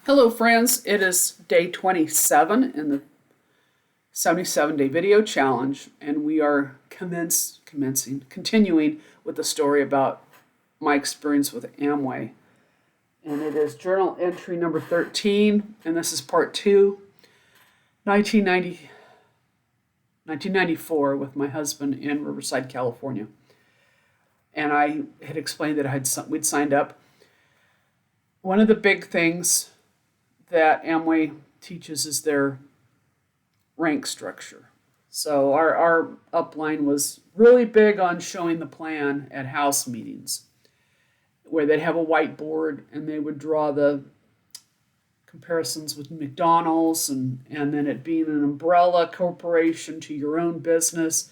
Hello friends, it is day 27 in the 77-day video challenge, and we are continuing with the story about my experience with Amway. And it is journal entry number 13, and this is part 2, 1994 with my husband in Riverside, California. And I had explained that we'd signed up. One of the big things that Amway teaches is their rank structure. So our upline was really big on showing the plan at house meetings, where they'd have a whiteboard and they would draw the comparisons with McDonald's and then it being an umbrella corporation to your own business.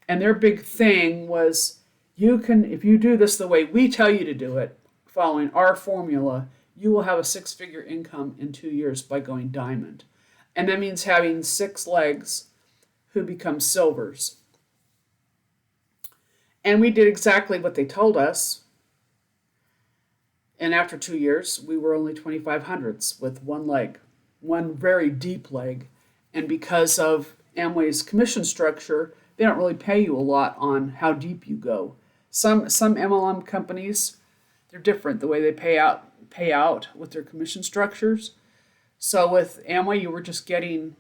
And their big thing was, if you do this the way we tell you to do it, following our formula, you will have a 6-figure income in 2 years by going diamond. And that means having 6 legs who become silvers. And we did exactly what they told us. And after 2 years, we were only 2,500s with one leg, one very deep leg. And because of Amway's commission structure, they don't really pay you a lot on how deep you go. Some MLM companies, they're different the way they pay out with their commission structures. So with Amway, you were just getting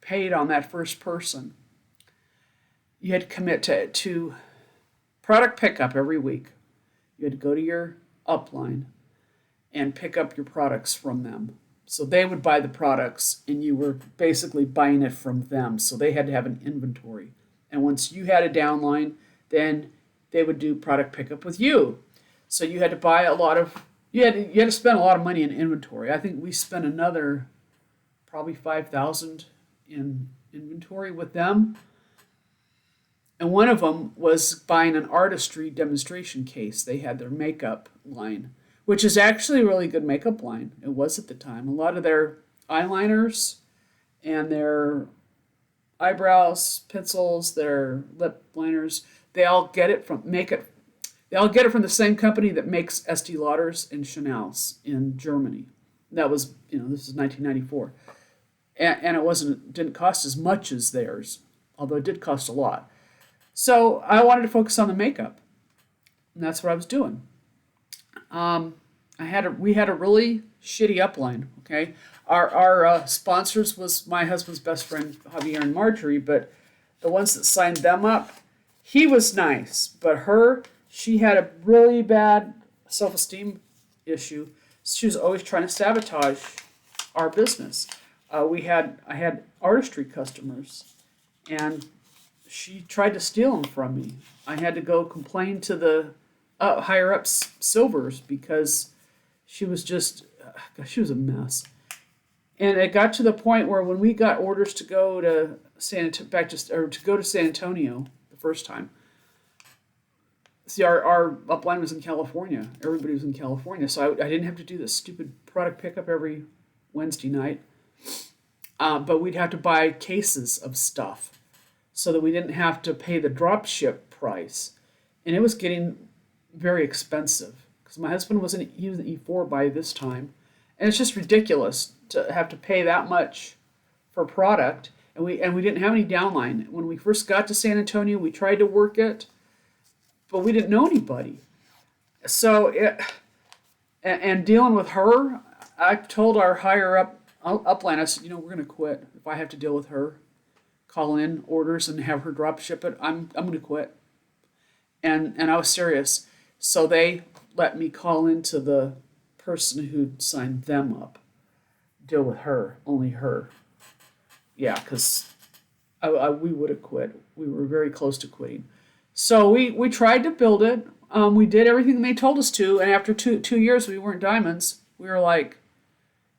paid on that first person. You had to commit to product pickup every week. You had to go to your upline and pick up your products from them. So they would buy the products and you were basically buying it from them. So they had to have an inventory. And once you had a downline, then they would do product pickup with you. So you had to buy you had to spend a lot of money in inventory. I think we spent another probably $5,000 in inventory with them. And one of them was buying an artistry demonstration case. They had their makeup line, which is actually a really good makeup line. It was at the time. A lot of their eyeliners and their eyebrows, pencils, their lip liners, they all get it from the same company that makes Estee Lauders and Chanel's in Germany. That was, this is 1994. And it didn't cost as much as theirs, although it did cost a lot. So I wanted to focus on the makeup, and that's what I was doing. We had a really shitty upline, okay? Our sponsors was my husband's best friend, Javier and Marjorie, but the ones that signed them up, he was nice, but she had a really bad self-esteem issue. She was always trying to sabotage our business. I had artistry customers, and she tried to steal them from me. I had to go complain to the higher-ups silvers because she was she was a mess. And it got to the point where when we got orders to go to San Antonio the first time. See, our upline was in California. Everybody was in California, so I didn't have to do this stupid product pickup every Wednesday night. But we'd have to buy cases of stuff so that we didn't have to pay the drop ship price. And it was getting very expensive because my husband was an E4 by this time. And it's just ridiculous to have to pay that much for product. And we didn't have any downline. When we first got to San Antonio, we tried to work it, but we didn't know anybody. So and dealing with her, I told our higher upline, I said, we're going to quit. If I have to deal with her, call in orders and have her drop ship it, I'm going to quit. And I was serious. So they let me call into the person who'd signed them up, deal with her, only her. Yeah, because we would have quit. We were very close to quitting. So we tried to build it. We did everything they told us to, and after two years, we weren't diamonds. We were like,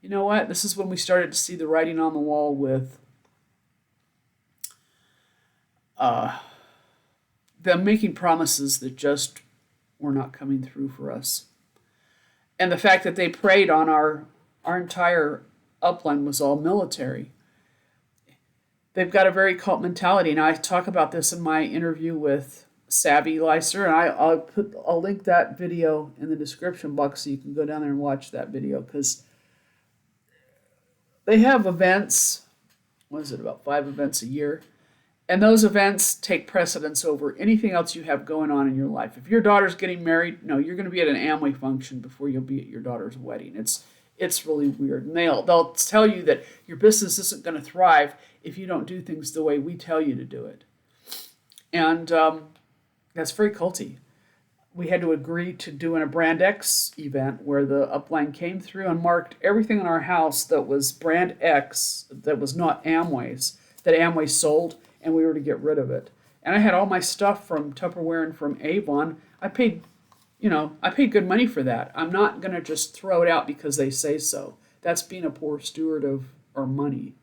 you know what? This is when we started to see the writing on the wall with them making promises that just were not coming through for us. And the fact that they preyed on our entire upline was all military. They've got a very cult mentality, and I talk about this in my interview with Savy Leiser, and I'll link that video in the description box so you can go down there and watch that video because they have events. What is it, about 5 events a year? And those events take precedence over anything else you have going on in your life. If your daughter's getting married, no, you're going to be at an Amway function before you'll be at your daughter's wedding. It's really weird. And they'll tell you that your business isn't going to thrive if you don't do things the way we tell you to do it. And that's very culty. We had to agree to doing a Brand X event where the upline came through and marked everything in our house that was Brand X, that was not Amway's, that Amway sold, and we were to get rid of it. And I had all my stuff from Tupperware and from Avon. I paid good money for that. I'm not going to just throw it out because they say so. That's being a poor steward of our money.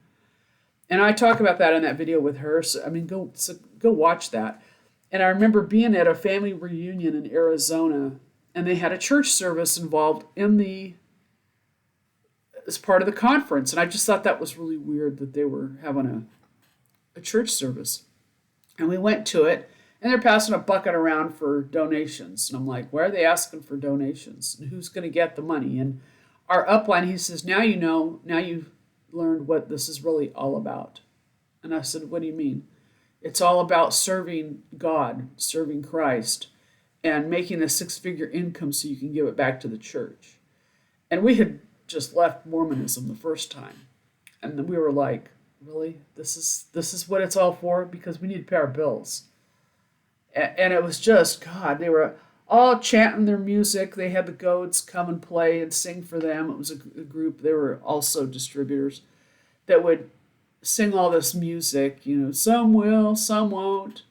And I talk about that in that video with her. So, go watch that. And I remember being at a family reunion in Arizona, and they had a church service involved as part of the conference. And I just thought that was really weird that they were having a church service. And we went to it, and they're passing a bucket around for donations. And I'm like, why are they asking for donations? And who's going to get the money? And our upline, he says, now you've learned what this is really all about. And I said, what do you mean? It's all about serving God, serving Christ, and making a 6-figure income so you can give it back to the church. And we had just left Mormonism the first time. And then we were like, really? This is what it's all for? Because we need to pay our bills. And it was just, God, they were all chanting their music. They had the goats come and play and sing for them. It was a group. They were also distributors that would sing all this music, some will, some won't.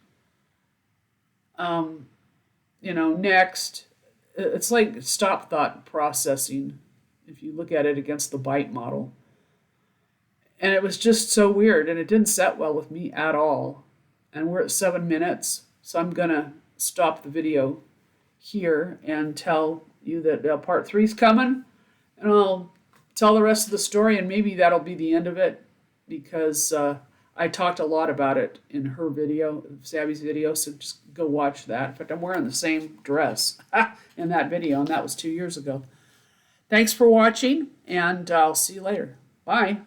Next. It's like stop thought processing if you look at it against the bite model. And it was just so weird, and it didn't set well with me at all. And we're at 7 minutes, so I'm going to stop the video here and tell you that part 3 is coming, and I'll tell the rest of the story, and maybe that'll be the end of it, because I talked a lot about it in her video, Savy's video, so just go watch that. In fact, I'm wearing the same dress in that video, and that was 2 years ago. Thanks for watching, and I'll see you later. Bye.